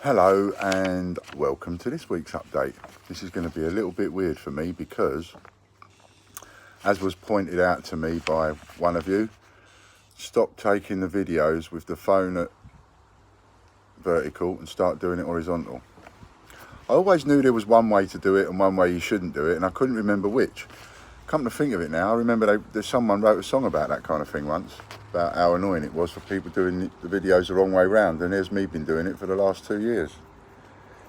Hello and welcome to this week's update. This is going to be a little bit weird for me because, as was pointed out to me by one of you, stop taking the videos with the phone at vertical and start doing it horizontal. I always knew there was one way to do it and one way you shouldn't do it, and I couldn't remember which. Come to think of it now, I remember someone wrote a song about that kind of thing once, about how annoying it was for people doing the videos the wrong way round, and there's me been doing it for the last 2 years.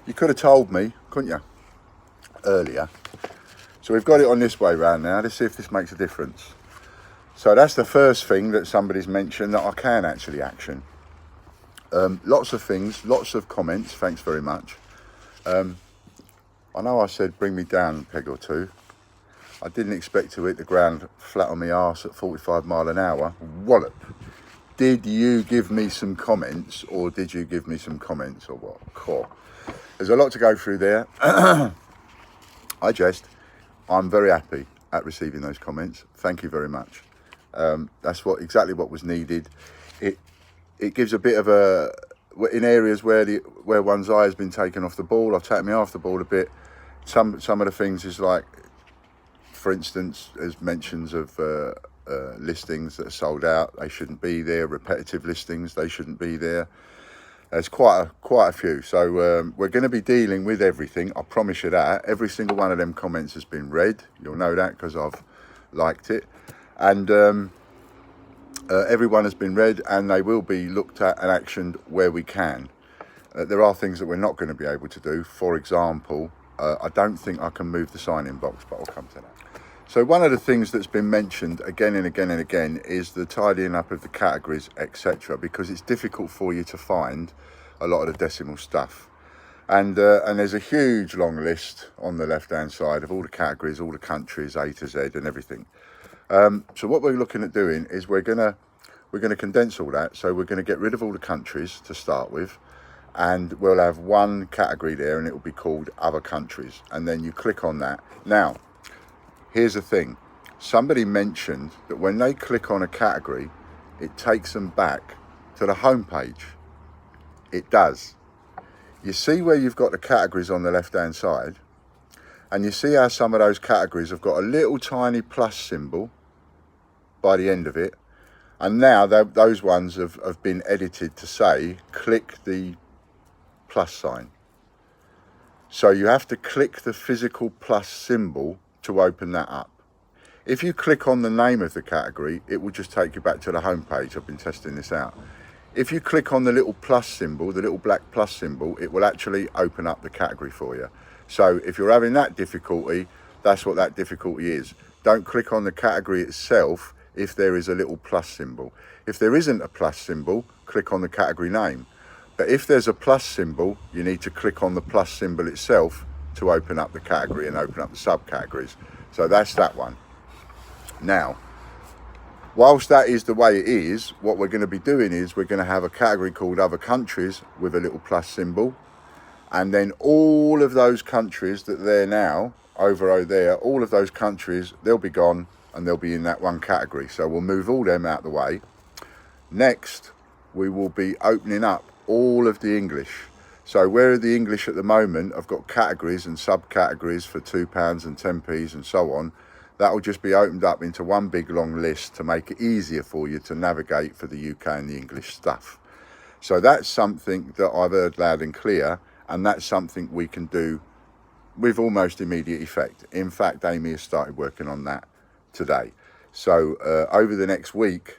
You could have told me, couldn't you, earlier. So we've got it on this way round now. Let's see if this makes a difference. So that's the first thing that somebody's mentioned that I can actually action. Lots of things, lots of comments, thanks very much. I know I said bring me down a peg or two. I didn't expect to hit the ground flat on my arse at 45 mile an hour. Wallop. Did you give me some comments, or did you give me some comments, or what? Cool. There's a lot to go through there. I'm very happy at receiving those comments. Thank you very much. That's exactly what was needed. It gives a bit of in areas where one's eye has been taken off the ball. I've taken me off the ball a bit. Some of the things is like, for instance, as mentions of listings that are sold out, they shouldn't be there. Repetitive listings, they shouldn't be there. There's quite a few. So we're going to be dealing with everything. I promise you that. Every single one of them comments has been read. You'll know that because I've liked it. And everyone has been read, and they will be looked at and actioned where we can. There are things that we're not going to be able to do. For example, I don't think I can move the sign-in box, but I'll come to that. So one of the things that's been mentioned again and again and again is the tidying up of the categories, etc., because it's difficult for you to find a lot of the decimal stuff. And there's a huge long list on the left-hand side of all the categories, all the countries, A to Z and everything. So what we're looking at doing is we're gonna condense all that. So we're gonna get rid of all the countries to start with, and we'll have one category there, and it will be called Other Countries. And then you click on that. Now, here's the thing. Somebody mentioned that when they click on a category, it takes them back to the home page. It does. You see where you've got the categories on the left-hand side, and you see how some of those categories have got a little tiny plus symbol by the end of it. And now those ones have been edited to say, click the plus sign. So you have to click the physical plus symbol to open that up. If you click on the name of the category, it will just take you back to the home page. I've been testing this out. If you click on the little plus symbol, the little black plus symbol, it will actually open up the category for you. So if you're having that difficulty, that's what that difficulty is. Don't click on the category itself if there is a little plus symbol. If there isn't a plus symbol, click on the category name. But if there's a plus symbol, you need to click on the plus symbol itself to open up the category and open up the subcategories. So that's that one. Now, whilst that is the way it is, what we're going to be doing is we're going to have a category called Other Countries with a little plus symbol. And then all of those countries that they're now, over there, all of those countries, they'll be gone and they'll be in that one category. So we'll move all them out of the way. Next, we will be opening up all of the English. So where the English at the moment, I've got categories and subcategories for £2 and 10p's and so on. That will just be opened up into one big long list to make it easier for you to navigate for the UK and the English stuff. So that's something that I've heard loud and clear, and that's something we can do with almost immediate effect. In fact, Amy has started working on that today. So over the next week,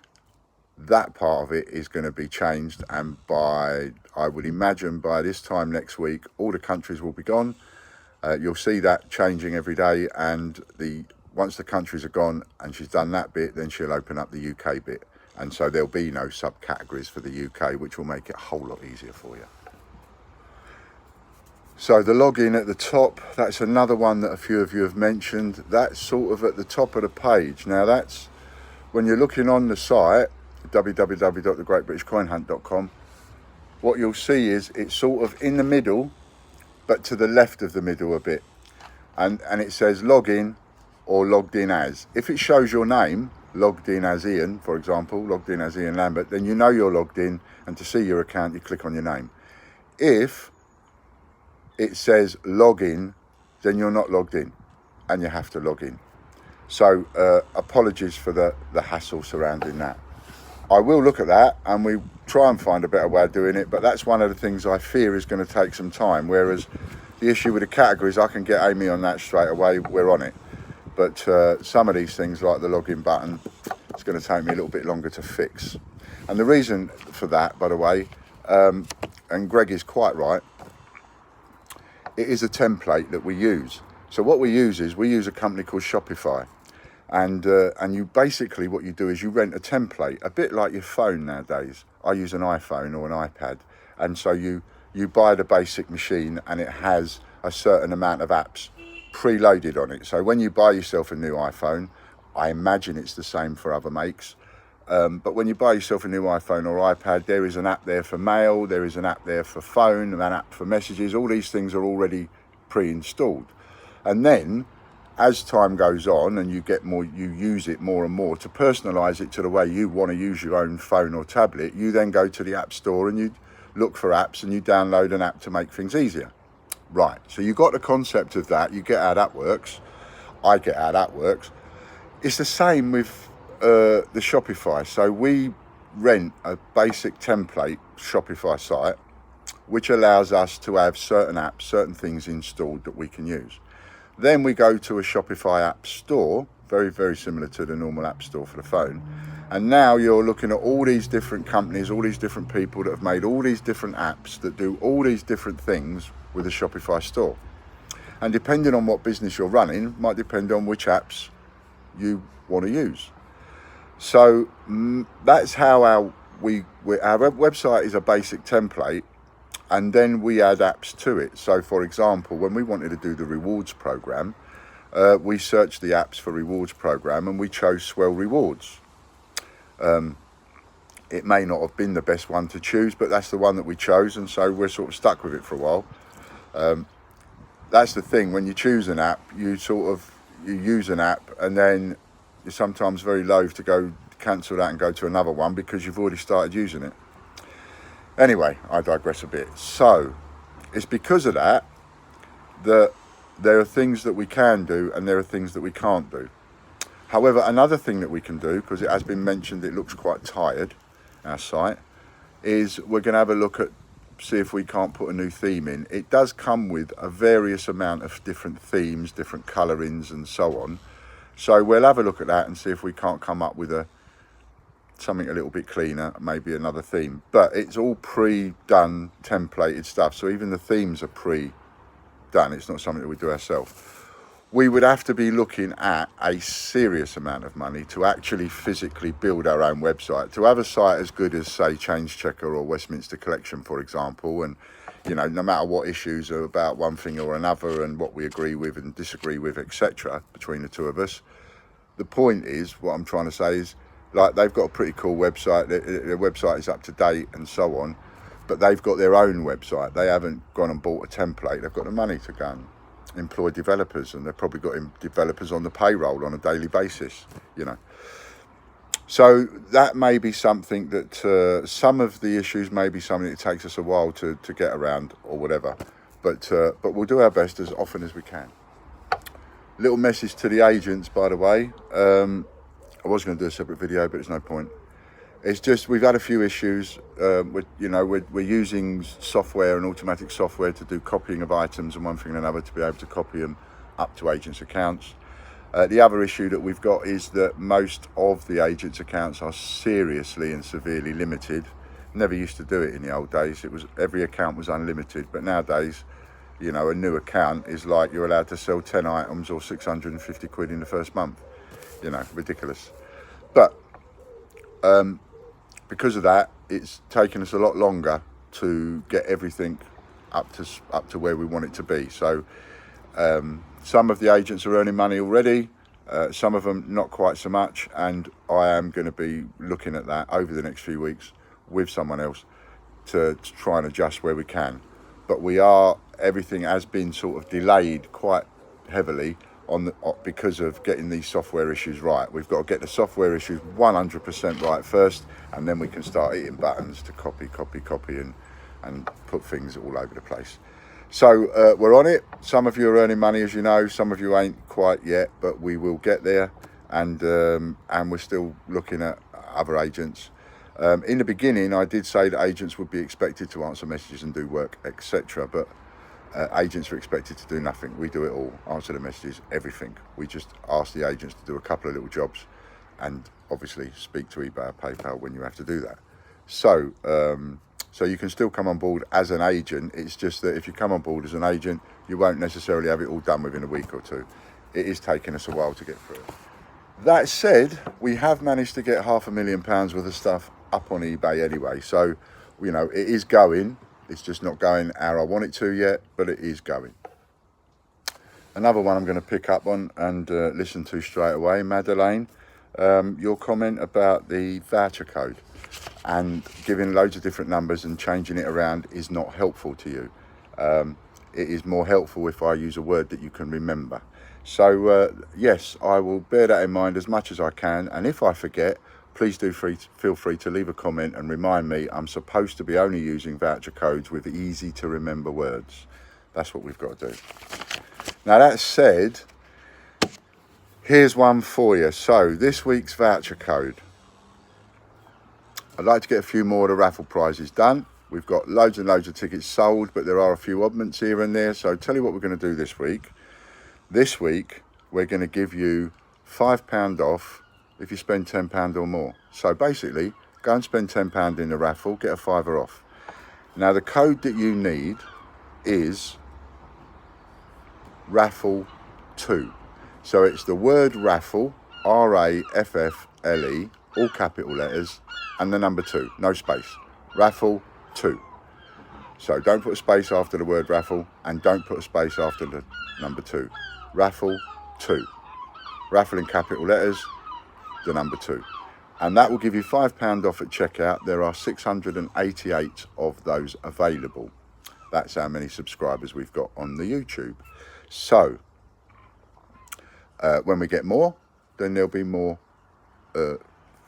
that part of it is going to be changed, and I would imagine by this time next week, all the countries will be gone. You'll see that changing every day, and once the countries are gone and she's done that bit, then she'll open up the UK bit, and so there'll be no subcategories for the UK, which will make it a whole lot easier for you. So the login at the top, that's another one that a few of you have mentioned. That's sort of at the top of the page. Now that's when you're looking on the site, www.thegreatbritishcoinhunt.com, what you'll see is it's sort of in the middle, but to the left of the middle a bit. And it says login or logged in as. If it shows your name, logged in as Ian, for example, logged in as Ian Lambert, then you know you're logged in, and to see your account, you click on your name. If it says log in, then you're not logged in and you have to log in. So apologies for the hassle surrounding that. I will look at that and we try and find a better way of doing it, but that's one of the things I fear is going to take some time, whereas the issue with the categories, I can get Amy on that straight away, we're on it. But some of these things like the login button, it's going to take me a little bit longer to fix. And the reason for that, by the way, and Greg is quite right, it is a template that we use. So what we use is we use a company called Shopify. And you basically, what you do is you rent a template, a bit like your phone nowadays. I use an iPhone or an iPad. And so you buy the basic machine and it has a certain amount of apps preloaded on it. So when you buy yourself a new iPhone, I imagine it's the same for other makes. But when you buy yourself a new iPhone or iPad, there is an app there for mail, there is an app there for phone, an app for messages. All these things are already pre-installed. And then as time goes on and you use it more and more to personalize it to the way you want to use your own phone or tablet, you then go to the app store and you look for apps and you download an app to make things easier. Right, so you got the concept of that, you get how that works, I get how that works. It's the same with the Shopify. So we rent a basic template Shopify site which allows us to have certain apps, certain things installed that we can use. Then we go to a Shopify app store, very, very similar to the normal app store for the phone. And now you're looking at all these different companies, all these different people that have made all these different apps that do all these different things with a Shopify store. And depending on what business you're running, might depend on which apps you want to use. So that's how our website is a basic template. And then we add apps to it. So, for example, when we wanted to do the rewards program, we searched the apps for rewards program and we chose Swell Rewards. It may not have been the best one to choose, but that's the one that we chose. And so we're sort of stuck with it for a while. That's the thing. When you choose an app, you use an app and then you're sometimes very loath to go cancel that and go to another one because you've already started using it. Anyway, I digress a bit. So it's because of that that there are things that we can do and there are things that we can't do. However, another thing that we can do, because it has been mentioned it looks quite tired, our site, is we're going to have a look at, see if we can't put a new theme in. It does come with a various amount of different themes, different colorings and so on. So we'll have a look at that and see if we can't come up with something a little bit cleaner, maybe another theme. But it's all pre-done, templated stuff. So even the themes are pre-done. It's not something that we do ourselves. We would have to be looking at a serious amount of money to actually physically build our own website. To have a site as good as, say, Change Checker or Westminster Collection, for example, and, you know, no matter what issues are about one thing or another and what we agree with and disagree with, etc., between the two of us, the point is, what I'm trying to say is, like, they've got a pretty cool website, their website is up to date and so on, but they've got their own website. They haven't gone and bought a template. They've got the money to go and employ developers, and they've probably got developers on the payroll on a daily basis, you know. So that may be something that some of the issues may be something that takes us a while to get around or whatever, but we'll do our best as often as we can. Little message to the agents, by the way. I was going to do a separate video, but there's no point. It's just we've had a few issues. We're using software and automatic software to do copying of items and one thing and another to be able to copy them up to agents' accounts. The other issue that we've got is that most of the agents' accounts are seriously and severely limited. Never used to do it in the old days. It was every account was unlimited, but nowadays, you know, a new account is like you're allowed to sell 10 items or 650 quid in the first month. You know, ridiculous. But because of that, it's taken us a lot longer to get everything up to where we want it to be. So some of the agents are earning money already, some of them not quite so much, and I am going to be looking at that over the next few weeks with someone else to try and adjust where we can. But everything has been sort of delayed quite heavily because of getting these software issues right. We've got to get the software issues 100% right first, and then we can start hitting buttons to copy and put things all over the place. So we're on it. Some of you are earning money, as you know. Some of you ain't quite yet, but we will get there. And we're still looking at other agents. In the beginning, I did say that agents would be expected to answer messages and do work, etc. But agents are expected to do nothing. We do it all. Answer the messages, everything. We just ask the agents to do a couple of little jobs, and obviously speak to eBay or PayPal when you have to do that. So so you can still come on board as an agent. It's just that if you come on board as an agent, you won't necessarily have it all done within a week or two. It is taking us a while to get through. That said, we have managed to get £500,000 worth of stuff up on eBay anyway. So, you know, it is going. It's just not going how I want it to yet, but it is going. Another one I'm going to pick up on and listen to straight away. Madeleine, your comment about the voucher code and giving loads of different numbers and changing it around is not helpful to you. It is more helpful if I use a word that you can remember. So yes, I will bear that in mind as much as I can, and if I forget, please do feel free to leave a comment and remind me. I'm supposed to be only using voucher codes with easy to remember words. That's what we've got to do. Now that said, here's one for you. So this week's voucher code, I'd like to get a few more of the raffle prizes done. We've got loads and loads of tickets sold, but there are a few oddments here and there. So tell you what we're going to do this week. This week, we're going to give you £5 off if you spend £10 or more. So basically, go and spend £10 in the raffle, get a £5 off. Now, the code that you need is raffle2. So it's the word raffle, RAFFLE, all capital letters, and the number 2, no space. Raffle2. So don't put a space after the word raffle, and don't put a space after the number 2. Raffle 2. Raffle in capital letters, the number 2. And that will give you £5 off at checkout. There are 688 of those available. That's how many subscribers we've got on the YouTube. So when we get more, then there'll be more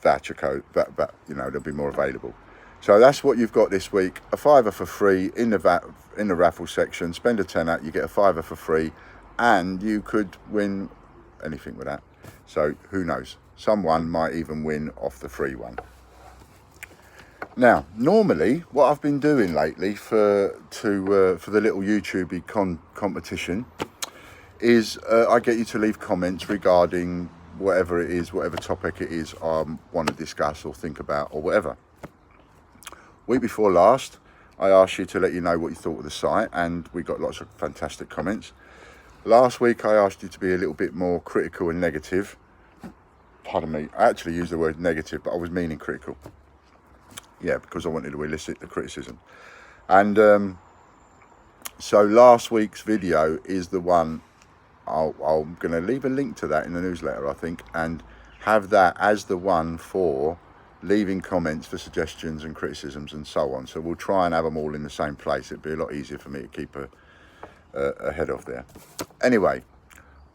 voucher code, you know, there'll be more available. So that's what you've got this week. A £5 for free in the raffle section. Spend a tenner, you get a £5 for free. And you could win anything with that. So who knows? Someone might even win off the free one. Now, normally, what I've been doing lately for the little YouTube competition is I get you to leave comments regarding whatever it is, whatever topic it is I want to discuss or think about or whatever. Week before last, I asked you to let you know what you thought of the site, and we got lots of fantastic comments. Last week, I asked you to be a little bit more critical and negative. Pardon me, I actually used the word negative, but I was meaning critical. Yeah, because I wanted to elicit the criticism. And so last week's video is the one, I'm going to leave a link to that in the newsletter, I think, and have that as the one for leaving comments for suggestions and criticisms and so on. So we'll try and have them all in the same place. It'd be a lot easier for me to keep a head off there. Anyway,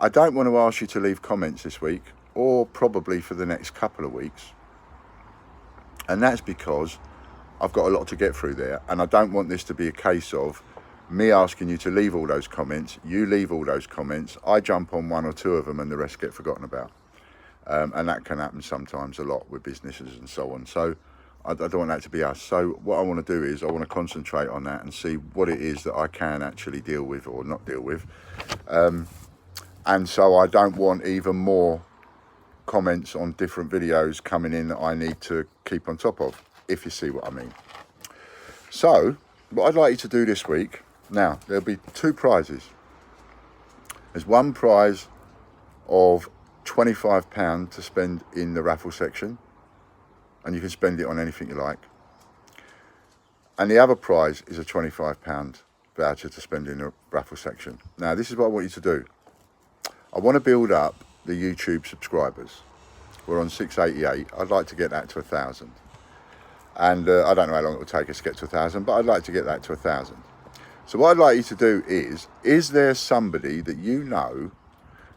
I don't want to ask you to leave comments this week, or probably for the next couple of weeks, and that's because I've got a lot to get through there, and I don't want this to be a case of me asking you to leave all those comments, you leave all those comments, I jump on one or two of them and the rest get forgotten about. And that can happen sometimes a lot with businesses and so on. So I don't want that to be us. So what I want to do is I want to concentrate on that and see what it is that I can actually deal with or not deal with. And so I don't want even more comments on different videos coming in that I need to keep on top of, if you see what I mean. So what I'd like you to do this week, now there'll be 2 prizes. There's one prize of £25 to spend in the raffle section, and you can spend it on anything you like. And the other prize is a £25 voucher to spend in the raffle section. Now this is what I want you to do. I want to build up the YouTube subscribers. We're on 688. I'd like to get that to 1,000. And I don't know how long it will take us to get to 1,000, but I'd like to get that to 1,000. So what I'd like you to do is there somebody that you know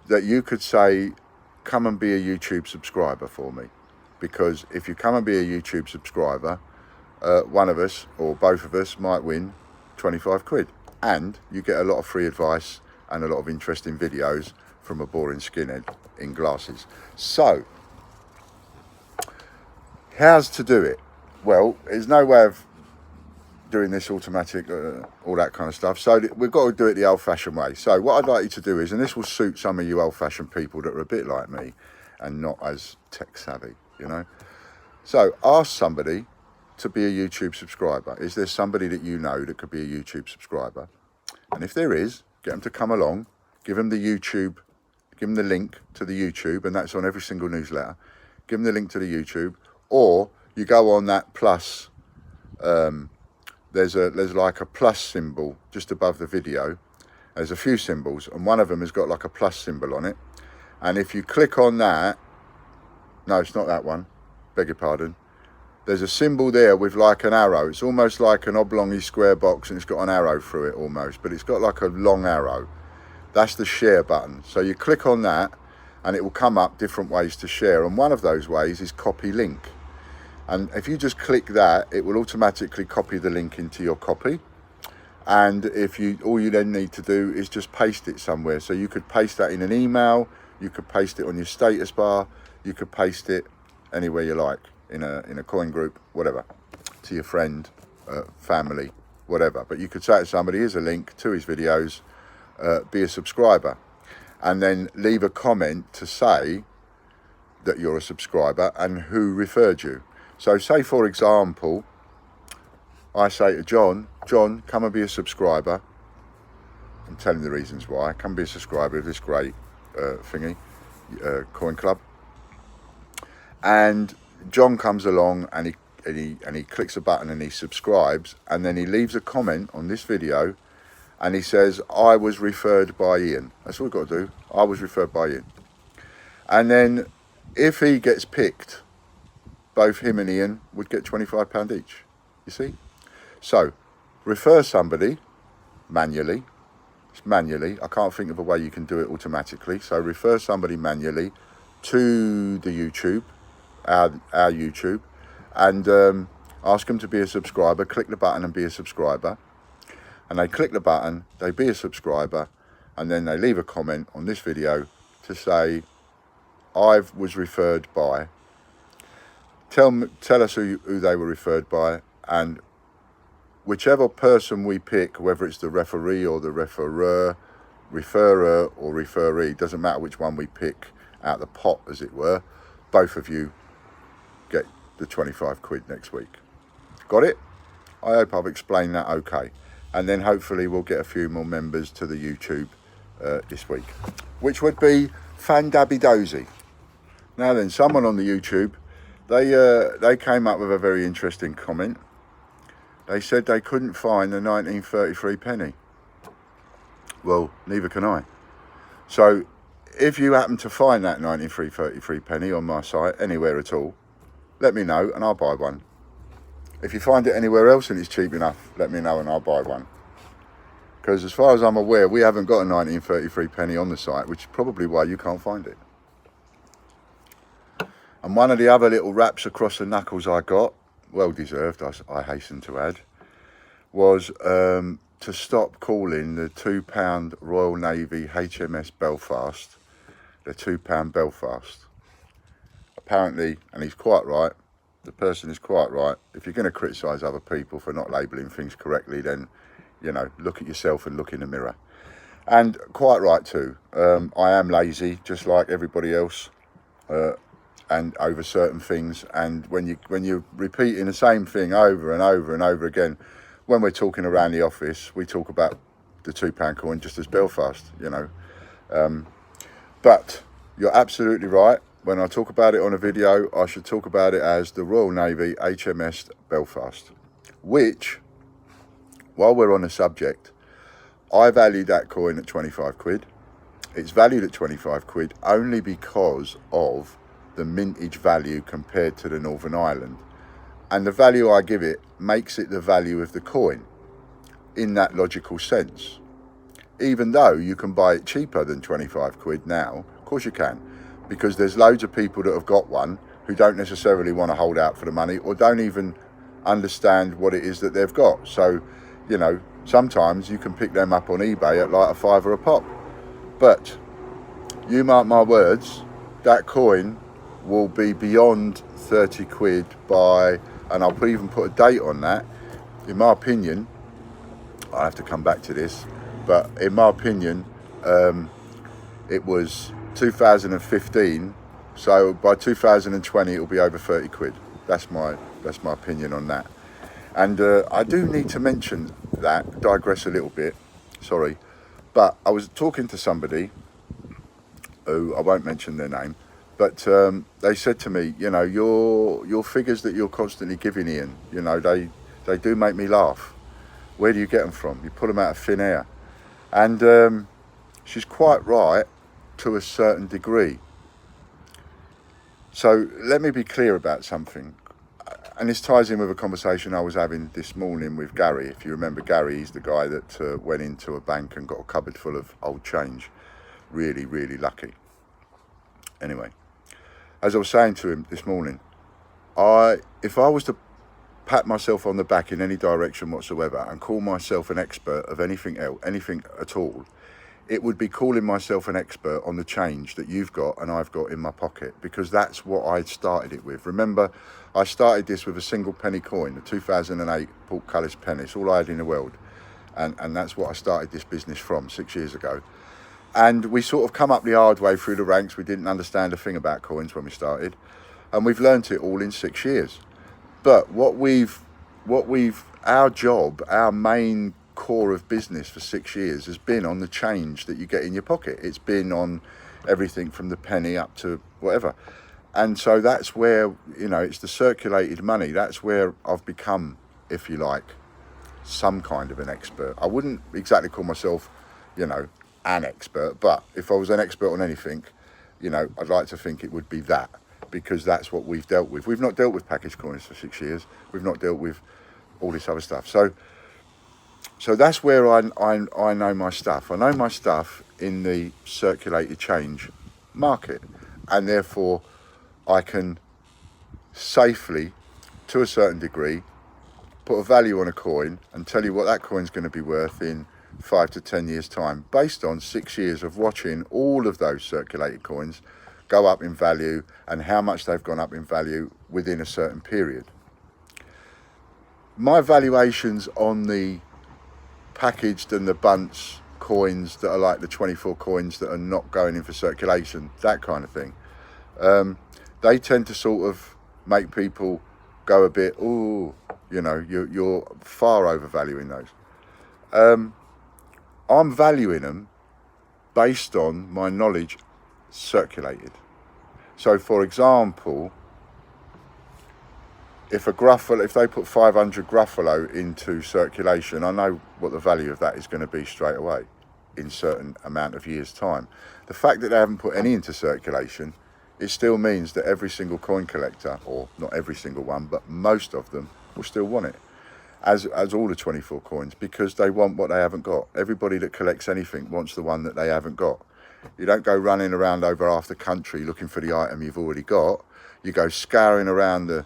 that you could say, come and be a YouTube subscriber for me? Because if you come and be a YouTube subscriber, one of us or both of us might win 25 quid. and you get a lot of free advice and a lot of interesting videos from a boring skinhead in glasses. So, how's to do it? Well, there's no way of doing this automatic, all that kind of stuff. So we've got to do it the old-fashioned way. So what I'd like you to do is, and this will suit some of you old-fashioned people that are a bit like me and not as tech-savvy, you know. So ask somebody to be a YouTube subscriber. Is there somebody that you know that could be a YouTube subscriber? And if there is, get them to come along, give them the YouTube, give them the link to the YouTube, and that's on every single newsletter. Give them the link to the YouTube, or you go on that plus, there's like a plus symbol just above the video. There's a few symbols, and one of them has got like a plus symbol on it. And if you click on that, no, it's not that one, beg your pardon. There's a symbol there with like an arrow. It's almost like an oblongy square box, and it's got an arrow through it almost, but it's got like a long arrow. That's the share button. So you click on that, and it will come up different ways to share. And one of those ways is copy link. And if you just click that, it will automatically copy the link into your copy. And if you, all you then need to do is just paste it somewhere. So you could paste that in an email, you could paste it on your status bar, you could paste it anywhere you like, in a coin group, whatever, to your friend, family, whatever. But you could say to somebody, here's a link to his videos, be a subscriber. And then leave a comment to say that you're a subscriber and who referred you. So say, for example, I say to John, come and be a subscriber. I'm telling the reasons why. Come be a subscriber of this great thingy, coin club. And John comes along and he clicks a button and he subscribes, and then he leaves a comment on this video and he says, I was referred by Ian. That's all we've got to do. I was referred by Ian. And then if he gets picked, both him and Ian would get £25 each, you see? So, refer somebody manually. It's manually. I can't think of a way you can do it automatically. So, refer somebody manually to the YouTube, our YouTube, and ask them to be a subscriber. Click the button and be a subscriber. And they click the button, they be a subscriber, and then they leave a comment on this video to say, I was referred by. Tell us who they were referred by, and whichever person we pick, whether it's the referee or the referrer or referee, doesn't matter which one we pick out the pot, as it were, both of you get the 25 quid next week. Got it? I hope I've explained that okay. And then hopefully we'll get a few more members to the YouTube this week, which would be fan-dabby-dozy. Now then, someone on the YouTube, they came up with a very interesting comment. They said they couldn't find the 1933 penny. Well, neither can I. So if you happen to find that 1933 penny on my site, anywhere at all, let me know and I'll buy one. If you find it anywhere else and it's cheap enough, let me know and I'll buy one. Because as far as I'm aware, we haven't got a 1933 penny on the site, which is probably why you can't find it. And one of the other little raps across the knuckles I got, well deserved, I hasten to add, was to stop calling the £2 Royal Navy HMS Belfast the £2 Belfast. Apparently, and he's quite right, the person is quite right, if you're going to criticise other people for not labelling things correctly, then, you know, look at yourself and look in the mirror. And quite right too. I am lazy, just like everybody else. And over certain things, and when you're repeating the same thing over and over and over again, when we're talking around the office, we talk about the £2 coin just as Belfast, you know. But you're absolutely right. When I talk about it on a video, I should talk about it as the Royal Navy HMS Belfast, which, while we're on the subject, I valued that coin at 25 quid. It's valued at 25 quid only because of the mintage value compared to the Northern Ireland, and the value I give it makes it the value of the coin in that logical sense. Even though you can buy it cheaper than 25 quid now, of course you can, because there's loads of people that have got one who don't necessarily want to hold out for the money or don't even understand what it is that they've got. So you know, sometimes you can pick them up on eBay at like a £5 a pop. But you mark my words, that coin will be beyond 30 quid by, and I'll even put a date on that. In my opinion, I have to come back to this, but in my opinion, it was 2015. So by 2020, it'll be over 30 quid. That's my opinion on that. And I do need to mention that, digress a little bit, sorry, but I was talking to somebody who I won't mention their name, but they said to me, you know, your figures that you're constantly giving Ian, you know, they do make me laugh. Where do you get them from? You pull them out of thin air. And she's quite right to a certain degree. So let me be clear about something. And this ties in with a conversation I was having this morning with Gary. If you remember Gary, he's the guy that went into a bank and got a cupboard full of old change. Really, really lucky. Anyway, as I was saying to him this morning, if I was to pat myself on the back in any direction whatsoever and call myself an expert of anything else, anything at all, it would be calling myself an expert on the change that you've got and I've got in my pocket, because that's what I started it with. Remember, I started this with a single penny coin, a 2008 portcullis penny. It's all I had in the world. And that's what I started this business from 6 years ago. And we sort of come up the hard way through the ranks. We didn't understand a thing about coins when we started. And we've learnt it all in 6 years. But our job, our main core of business for 6 years has been on the change that you get in your pocket. It's been on everything from the penny up to whatever. And so that's where, you know, it's the circulated money. That's where I've become, if you like, some kind of an expert. I wouldn't exactly call myself, you know, an expert, but if I was an expert on anything, you know, I'd like to think it would be that, because that's what we've dealt with. We've not dealt with package coins for 6 years. We've not dealt with all this other stuff. So that's where I know my stuff. I know my stuff in the circulated change market, and therefore I can safely, to a certain degree, put a value on a coin and tell you what that coin's going to be worth in 5 to 10 years time, based on 6 years of watching all of those circulated coins go up in value and how much they've gone up in value within a certain period. My valuations on the packaged and the bunts coins that are like the 24 coins that are not going in for circulation, that kind of thing, they tend to sort of make people go a bit, ooh, you know, you're far overvaluing those. I'm valuing them based on my knowledge circulated. So for example, if they put 500 Gruffalo into circulation, I know what the value of that is going to be straight away in certain amount of years' time. The fact that they haven't put any into circulation, it still means that every single coin collector, or not every single one, but most of them will still want it, as all the 24 coins, because they want what they haven't got. Everybody that collects anything wants the one that they haven't got. You don't go running around over half the country looking for the item you've already got. You go scouring around the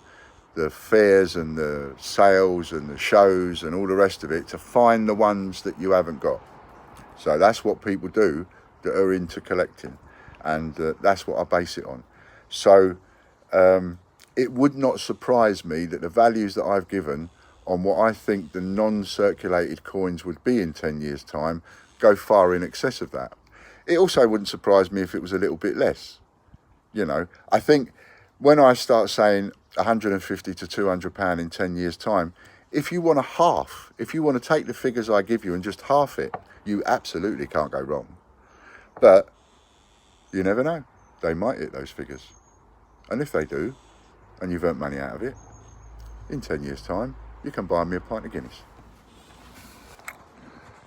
fairs and the sales and the shows and all the rest of it to find the ones that you haven't got. So that's what people do that are into collecting, and that's what I base it on. So it would not surprise me that the values that I've given on what I think the non-circulated coins would be in 10 years' time go far in excess of that. It also wouldn't surprise me if it was a little bit less. You know, I think when I start saying 150 to 200 pound in 10 years' time, if you want to take the figures I give you and just half it, you absolutely can't go wrong. But you never know. They might hit those figures. And if they do, and you've earned money out of it, in 10 years' time, you can buy me a pint of Guinness.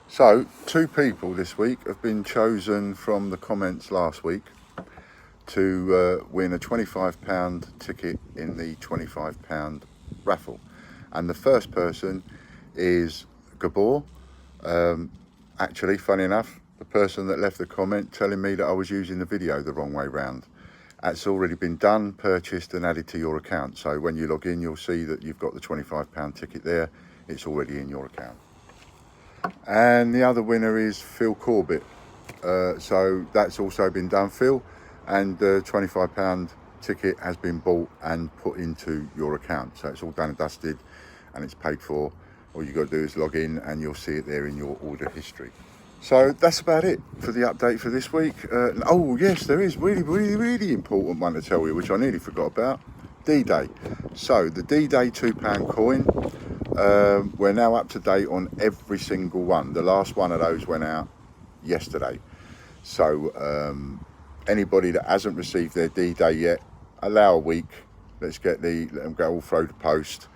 So, 2 people this week have been chosen from the comments last week to win a £25 ticket in the £25 raffle. And the first person is Gabor. Actually, funny enough, the person that left the comment telling me that I was using the video the wrong way round. That's already been done, purchased and added to your account. So when you log in, you'll see that you've got the £25 ticket there. It's already in your account. And the other winner is Phil Corbett. So that's also been done, Phil, and the £25 ticket has been bought and put into your account. So it's all done and dusted and it's paid for. All you got to do is log in and you'll see it there in your order history. So that's about it for the update for this week. Oh yes, there is really important one to tell you, which I nearly forgot about. D-Day. So the D-Day £2 coin, we're now up to date on every single one. The last one of those went out yesterday. So anybody that hasn't received their D-Day yet, allow a week. Let them go all through the post.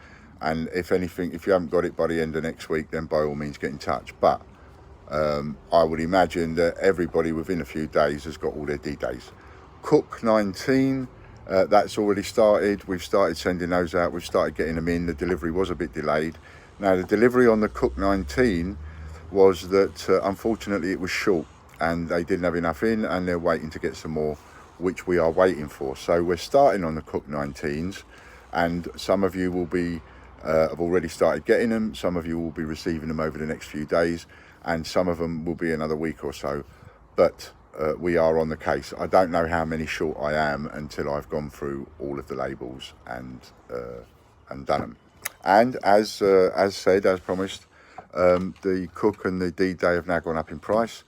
And if anything, if you haven't got it by the end of next week, then by all means get in touch. But I would imagine that everybody within a few days has got all their D-Days. Cook 19, that's already started. We've started sending those out. We've started getting them in. The delivery was a bit delayed. Now, the delivery on the Cook 19 was that unfortunately it was short and they didn't have enough in, and they're waiting to get some more, which we are waiting for. So we're starting on the Cook 19s, and some of you will be have already started getting them. Some of you will be receiving them over the next few days, and some of them will be another week or so. But we are on the case. I don't know how many short I am until I've gone through all of the labels and done them. And as said, as promised, the Cook and the D-Day have now gone up in price.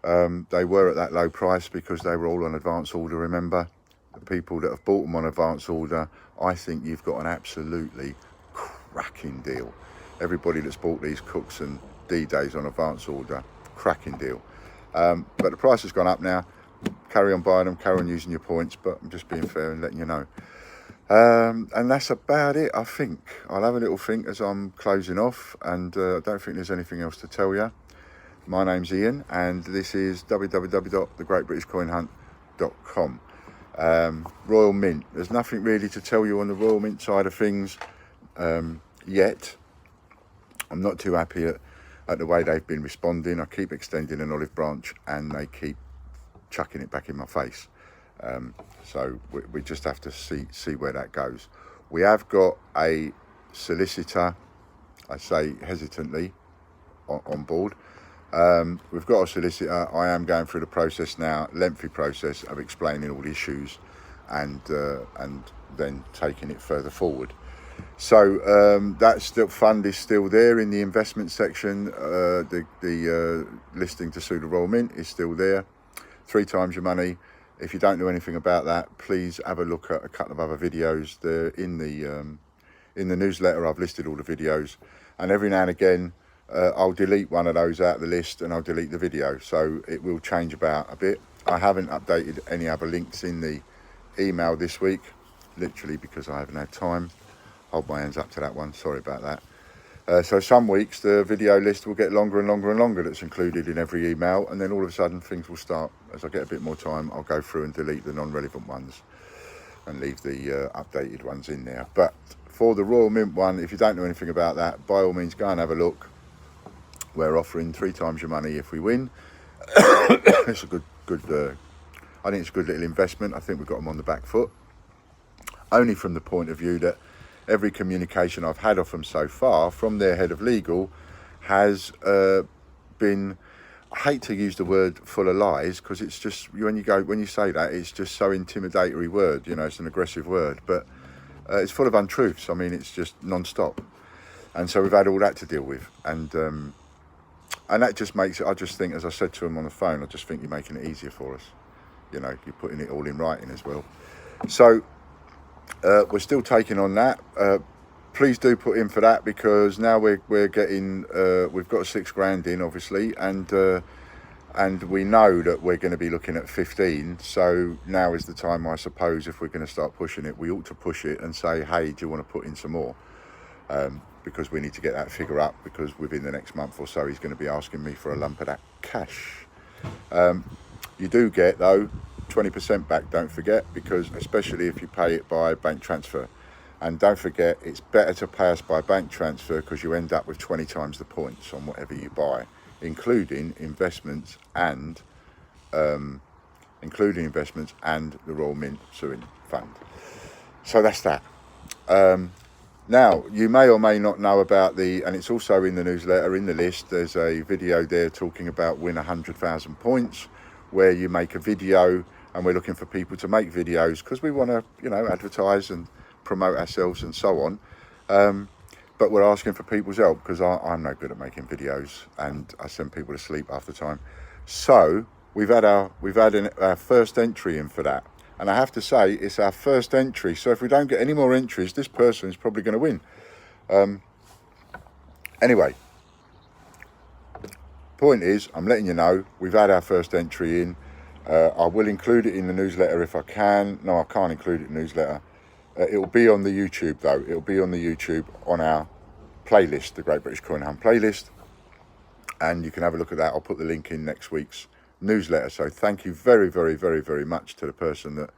They were at that low price because they were all on advance order, remember. The people that have bought them on advance order, I think you've got an absolutely cracking deal. Everybody that's bought these Cooks and D-Days on advance order, cracking deal. But the price has gone up now. Carry on buying them, carry on using your points, but I'm just being fair and letting you know. And that's about it, I think. I'll have a little think as I'm closing off, and I don't think there's anything else to tell you. My name's Ian, and this is www.thegreatbritishcoinhunt.com. Royal Mint. There's nothing really to tell you on the Royal Mint side of things yet. I'm not too happy at the way they've been responding. I keep extending an olive branch and they keep chucking it back in my face. So we just have to see where that goes. We have got a solicitor, I say hesitantly, on board. We've got a solicitor. I am going through the process now, lengthy process of explaining all the issues and then taking it further forward. So the fund is still there in the investment section. The listing to sue the Royal Mint is still there. 3 times your money. If you don't know anything about that, please have a look at a couple of other videos. They're in the newsletter. I've listed all the videos, and every now and again I'll delete one of those out of the list and I'll delete the video, so it will change about a bit. I haven't updated any other links in the email this week, literally because I haven't had time. Hold my hands up to that one, sorry about that. So some weeks the video list will get longer and longer and longer that's included in every email, and then all of a sudden things will start, as I get a bit more time, I'll go through and delete the non-relevant ones and leave the updated ones in there. But for the Royal Mint one, if you don't know anything about that, by all means go and have a look. We're offering 3 times your money if we win. It's a good I think it's a good little investment. I think we've got them on the back foot, only from the point of view that every communication I've had off them so far from their head of legal has been, I hate to use the word full of lies, because it's just, when you say that, it's just so intimidatory word, you know, it's an aggressive word, but it's full of untruths. I mean, it's just non-stop. And so we've had all that to deal with, and that just makes it, I just think, as I said to him on the phone, I just think you're making it easier for us. You know, you're putting it all in writing as well. So we're still taking on that. Please do put in for that, because now we're getting, we've got 6 grand in, obviously, and we know that we're going to be looking at 15. So now is the time, I suppose, if we're going to start pushing it, we ought to push it and say, hey, do you want to put in some more? Because we need to get that figure up, because within the next month or so he's going to be asking me for a lump of that cash. You do get, though, 20% back, don't forget, because especially if you pay it by bank transfer. And don't forget, it's better to pay us by bank transfer, because you end up with 20 times the points on whatever you buy, including investments and the Royal Mint suing fund. So that's that. Now, you may or may not know about and it's also in the newsletter, in the list, there's a video there talking about win 100,000 points, where you make a video, and we're looking for people to make videos because we want to, you know, advertise and promote ourselves and so on. But we're asking for people's help because I'm no good at making videos and I send people to sleep half the time. So we've had our first entry in for that. And I have to say, it's our first entry. So if we don't get any more entries, this person is probably going to win. Anyway, point is, I'm letting you know, we've had our first entry in. I will include it in the newsletter if I can. No, I can't include it in the newsletter. It'll be on the YouTube though. It'll be on the YouTube on our playlist, the Great British Coin Hunt playlist. And you can have a look at that. I'll put the link in next week's newsletter. So thank you very, very, very, very much to the person that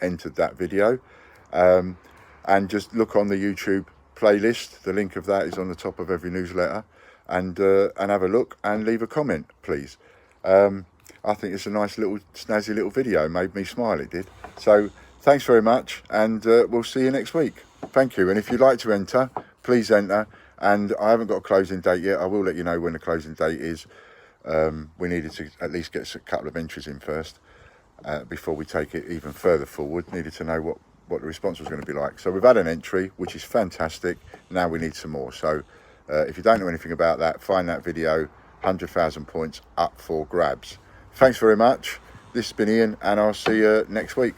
entered that video. And just look on the YouTube playlist. The link of that is on the top of every newsletter. And have a look and leave a comment, please. I think it's a nice little snazzy little video. Made me smile, it did. So thanks very much, and we'll see you next week. Thank you. And if you'd like to enter, please enter. And I haven't got a closing date yet. I will let you know when the closing date is. We needed to at least get a couple of entries in first before we take it even further forward. Needed to know what the response was going to be like. So we've had an entry, which is fantastic. Now we need some more. So if you don't know anything about that, find that video. 100,000 points up for grabs. Thanks very much. This has been Ian, and I'll see you next week.